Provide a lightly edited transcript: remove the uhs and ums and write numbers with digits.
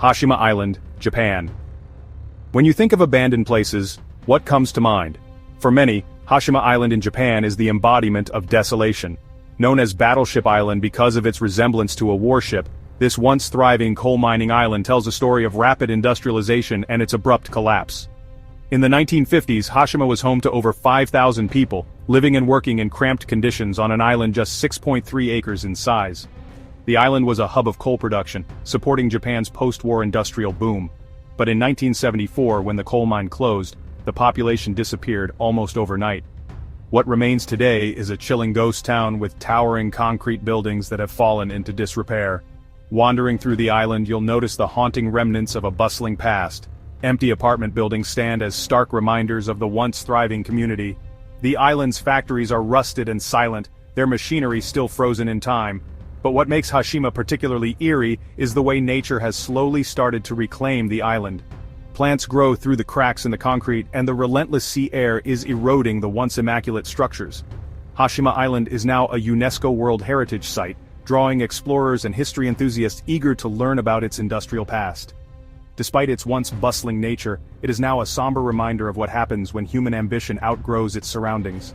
Hashima Island, Japan. When you think of abandoned places, what comes to mind? For many, Hashima Island in Japan is the embodiment of desolation. Known as Battleship Island because of its resemblance to a warship, this once thriving coal mining island tells a story of rapid industrialization and its abrupt collapse. In the 1950s, Hashima was home to over 5,000 people, living and working in cramped conditions on an island just 6.3 acres in size. The island was a hub of coal production, supporting Japan's post-war industrial boom. But in 1974, when the coal mine closed, the population disappeared almost overnight. What remains today is a chilling ghost town with towering concrete buildings that have fallen into disrepair. Wandering through the island, you'll notice the haunting remnants of a bustling past. Empty apartment buildings stand as stark reminders of the once thriving community. The island's factories are rusted and silent, their machinery still frozen in time. But what makes Hashima particularly eerie is the way nature has slowly started to reclaim the island. Plants grow through the cracks in the concrete, and the relentless sea air is eroding the once immaculate structures. Hashima Island is now a UNESCO World Heritage Site, drawing explorers and history enthusiasts eager to learn about its industrial past. Despite its once bustling nature, it is now a somber reminder of what happens when human ambition outgrows its surroundings.